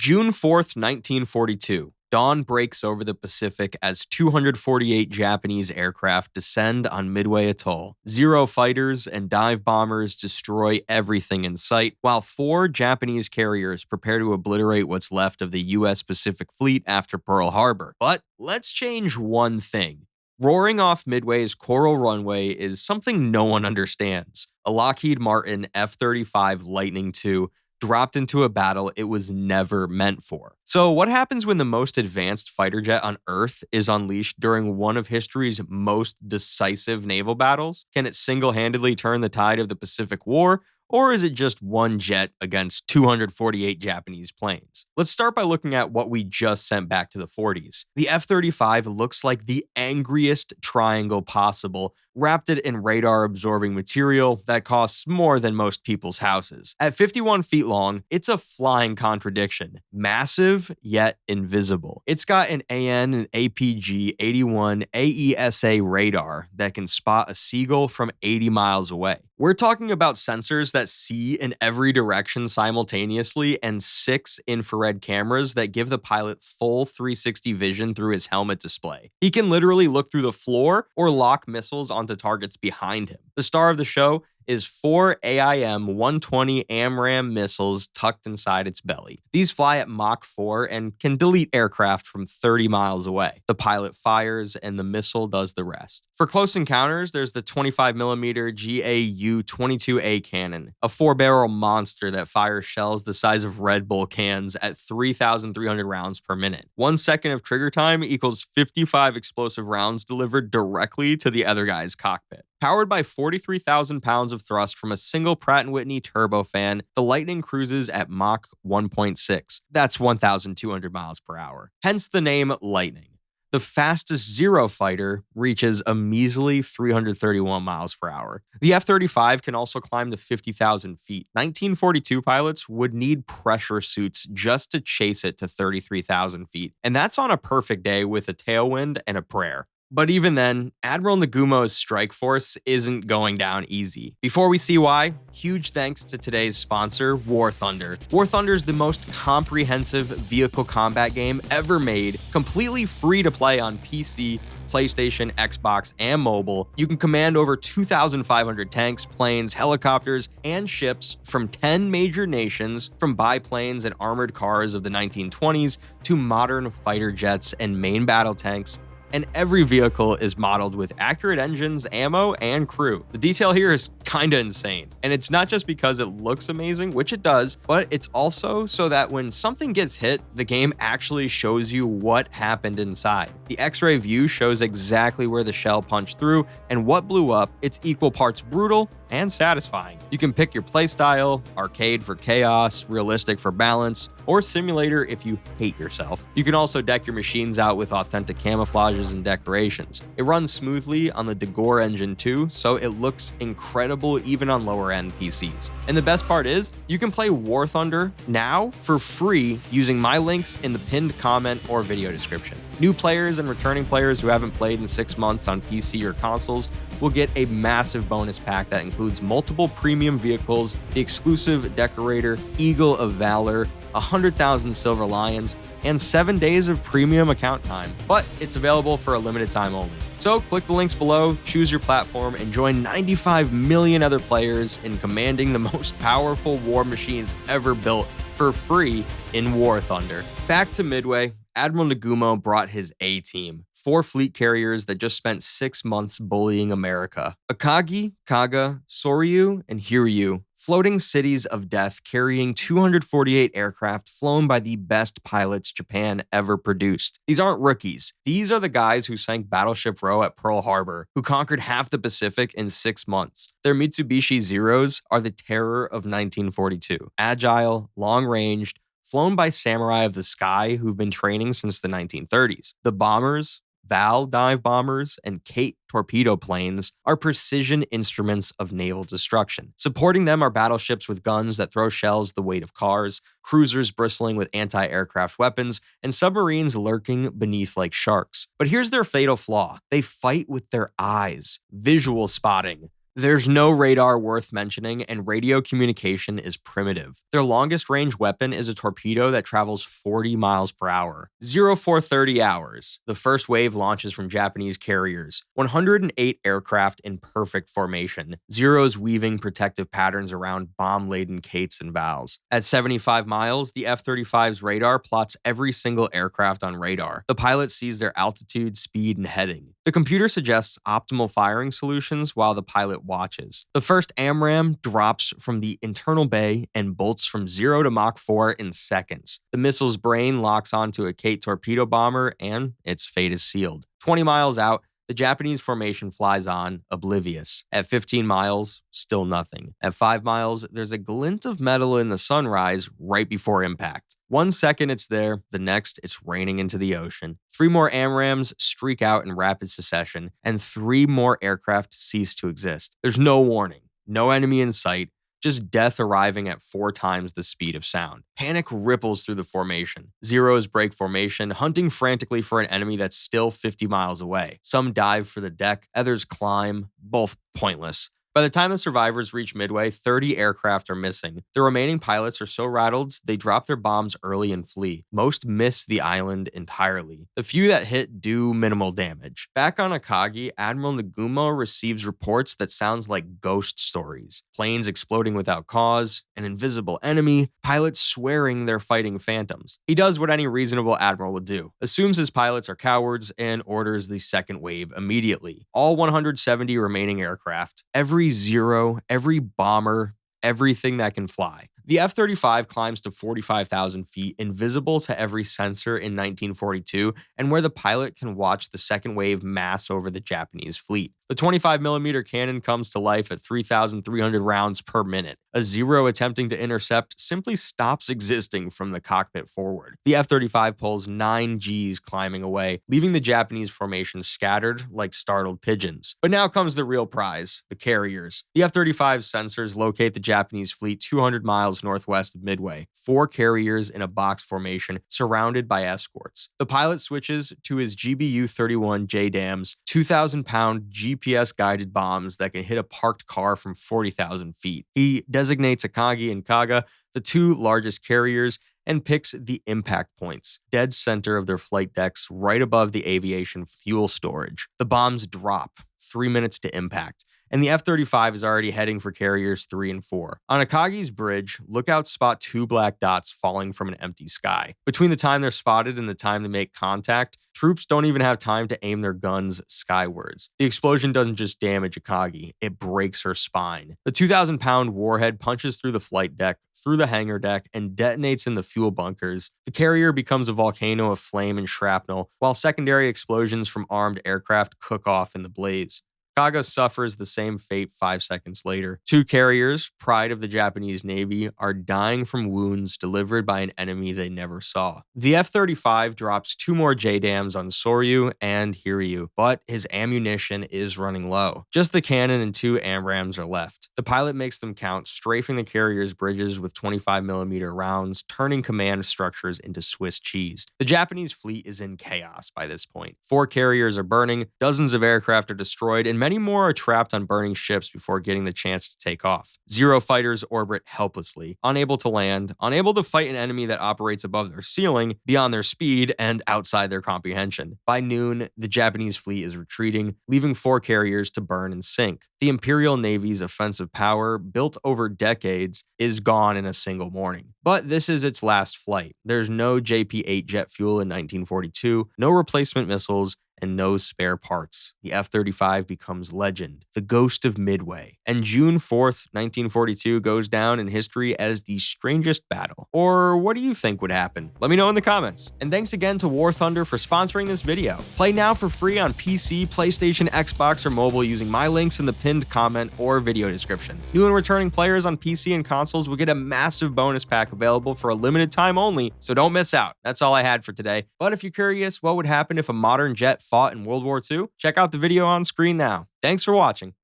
June 4th, 1942. Dawn breaks over the Pacific as 248 Japanese aircraft descend on Midway Atoll. 0 fighters and dive bombers destroy everything in sight, while 4 Japanese carriers prepare to obliterate what's left of the U.S. Pacific Fleet after Pearl Harbor. But let's change one thing. Roaring off Midway's coral runway is something no one understands. A Lockheed Martin F-35 Lightning II dropped into a battle it was never meant for. So what happens when the most advanced fighter jet on Earth is unleashed during one of history's most decisive naval battles? Can it single-handedly turn the tide of the Pacific War? Or is it just one jet against 248 Japanese planes? Let's start by looking at what we just sent back to the 40s. The F-35 looks like the angriest triangle possible, wrapped it in radar-absorbing material that costs more than most people's houses. At 51 feet long, it's a flying contradiction. Massive, yet invisible. It's got an AN and APG-81 AESA radar that can spot a seagull from 80 miles away. We're talking about sensors that see in every direction simultaneously and 6 infrared cameras that give the pilot full 360 vision through his helmet display. He can literally look through the floor or lock missiles onto targets behind him. The star of the show is 4 AIM-120 AMRAAM missiles tucked inside its belly. These fly at Mach 4 and can delete aircraft from 30 miles away. The pilot fires and the missile does the rest. For close encounters, there's the 25mm GAU-22A cannon, a 4-barrel monster that fires shells the size of Red Bull cans at 3,300 rounds per minute. 1 second of trigger time equals 55 explosive rounds delivered directly to the other guy's cockpit. Powered by 43,000 pounds of thrust from a single Pratt & Whitney turbofan, the Lightning cruises at Mach 1.6. That's 1,200 miles per hour. Hence the name Lightning. The fastest Zero fighter reaches a measly 331 miles per hour. The F-35 can also climb to 50,000 feet. 1942 pilots would need pressure suits just to chase it to 33,000 feet. And that's on a perfect day with a tailwind and a prayer. But even then, Admiral Nagumo's strike force isn't going down easy. Before we see why, huge thanks to today's sponsor, War Thunder. War Thunder is the most comprehensive vehicle combat game ever made, completely free to play on PC, PlayStation, Xbox, and mobile. You can command over 2,500 tanks, planes, helicopters, and ships from 10 major nations, from biplanes and armored cars of the 1920s to modern fighter jets and main battle tanks. And every vehicle is modeled with accurate engines, ammo, and crew. The detail here is kinda insane. And it's not just because it looks amazing, which it does, but it's also so that when something gets hit, the game actually shows you what happened inside. The X-ray view shows exactly where the shell punched through and what blew up. It's equal parts brutal and satisfying. You can pick your playstyle, arcade for chaos, realistic for balance, or simulator if you hate yourself. You can also deck your machines out with authentic camouflages and decorations. It runs smoothly on the Degore engine too, so it looks incredible even on lower end PCs. And the best part is, you can play War Thunder now for free using my links in the pinned comment or video description. New players and returning players who haven't played in 6 months on PC or consoles will get a massive bonus pack that includes multiple premium vehicles, the exclusive Decorator, Eagle of Valor, 100,000 Silver Lions, and 7 days of premium account time. But it's available for a limited time only. So click the links below, choose your platform, and join 95 million other players in commanding the most powerful war machines ever built for free in War Thunder. Back to Midway. Admiral Nagumo brought his A-team, 4 fleet carriers that just spent 6 months bullying America. Akagi, Kaga, Soryu, and Hiryu, floating cities of death carrying 248 aircraft flown by the best pilots Japan ever produced. These aren't rookies. These are the guys who sank Battleship Row at Pearl Harbor, who conquered half the Pacific in 6 months. Their Mitsubishi Zeros are the terror of 1942. Agile, long-ranged, flown by samurai of the sky who've been training since the 1930s. The bombers, Val dive bombers, and Kate torpedo planes are precision instruments of naval destruction. Supporting them are battleships with guns that throw shells the weight of cars, cruisers bristling with anti-aircraft weapons, and submarines lurking beneath like sharks. But here's their fatal flaw. They fight with their eyes. Visual spotting. There's no radar worth mentioning, and radio communication is primitive. Their longest range weapon is a torpedo that travels 40 miles per hour. 0430 hours. The first wave launches from Japanese carriers. 108 aircraft in perfect formation. Zeros weaving protective patterns around bomb-laden cates and bows. At 75 miles, the F-35's radar plots every single aircraft on radar. The pilot sees their altitude, speed, and heading. The computer suggests optimal firing solutions while the pilot watches. The first AMRAAM drops from the internal bay and bolts from 0 to Mach 4 in seconds. The missile's brain locks onto a Kate torpedo bomber, and its fate is sealed. 20 miles out, the Japanese formation flies on, oblivious. At 15 miles, still nothing. At 5 miles, there's a glint of metal in the sunrise right before impact. 1 second it's there, the next it's raining into the ocean. 3 more AMRAAMs streak out in rapid succession, and 3 more aircraft cease to exist. There's no warning, no enemy in sight, just death arriving at 4 times the speed of sound. Panic ripples through the formation. Zeros break formation, hunting frantically for an enemy that's still 50 miles away. Some dive for the deck, others climb, both pointless. By the time the survivors reach Midway, 30 aircraft are missing. The remaining pilots are so rattled, they drop their bombs early and flee. Most miss the island entirely. The few that hit do minimal damage. Back on Akagi, Admiral Nagumo receives reports that sounds like ghost stories. Planes exploding without cause, an invisible enemy, pilots swearing they're fighting phantoms. He does what any reasonable admiral would do. Assumes his pilots are cowards and orders the second wave immediately. All 170 remaining aircraft, every Zero, every bomber, everything that can fly. The F-35 climbs to 45,000 feet, invisible to every sensor in 1942, and where the pilot can watch the second wave mass over the Japanese fleet. The 25mm cannon comes to life at 3,300 rounds per minute. A Zero attempting to intercept simply stops existing from the cockpit forward. The F-35 pulls 9 Gs climbing away, leaving the Japanese formation scattered like startled pigeons. But now comes the real prize, the carriers. The F-35's sensors locate the Japanese fleet 200 miles northwest of Midway. 4 carriers in a box formation surrounded by escorts. The pilot switches to his GBU-31 JDAMs, 2,000-pound GPS-guided bombs that can hit a parked car from 40,000 feet. He designates Akagi and Kaga, the 2 largest carriers, and picks the impact points, dead center of their flight decks right above the aviation fuel storage. The bombs drop, 3 minutes to impact, and the F-35 is already heading for carriers 3 and 4. On Akagi's bridge, lookouts spot 2 black dots falling from an empty sky. Between the time they're spotted and the time they make contact, troops don't even have time to aim their guns skywards. The explosion doesn't just damage Akagi, it breaks her spine. The 2,000-pound warhead punches through the flight deck, through the hangar deck, and detonates in the fuel bunkers. The carrier becomes a volcano of flame and shrapnel, while secondary explosions from armed aircraft cook off in the blaze. Kaga suffers the same fate 5 seconds later. 2 carriers, pride of the Japanese Navy, are dying from wounds delivered by an enemy they never saw. The F-35 drops 2 more JDAMs on Soryu and Hiryu, but his ammunition is running low. Just the cannon and 2 AMRAAMs are left. The pilot makes them count, strafing the carrier's bridges with 25mm rounds, turning command structures into Swiss cheese. The Japanese fleet is in chaos by this point. 4 carriers are burning, dozens of aircraft are destroyed, and many more are trapped on burning ships before getting the chance to take off. Zero fighters orbit helplessly, unable to land, unable to fight an enemy that operates above their ceiling, beyond their speed, and outside their comprehension. By noon, the Japanese fleet is retreating, leaving 4 carriers to burn and sink. The Imperial Navy's offensive power, built over decades, is gone in a single morning. But this is its last flight. There's no JP-8 jet fuel in 1942, no replacement missiles, and no spare parts. The F-35 becomes legend, the ghost of Midway. And June 4th, 1942 goes down in history as the strangest battle. Or what do you think would happen? Let me know in the comments. And thanks again to War Thunder for sponsoring this video. Play now for free on PC, PlayStation, Xbox, or mobile using my links in the pinned comment or video description. New and returning players on PC and consoles will get a massive bonus pack available for a limited time only, so don't miss out. That's all I had for today. But if you're curious what would happen if a modern jet fought in World War II, check out the video on screen now. Thanks for watching.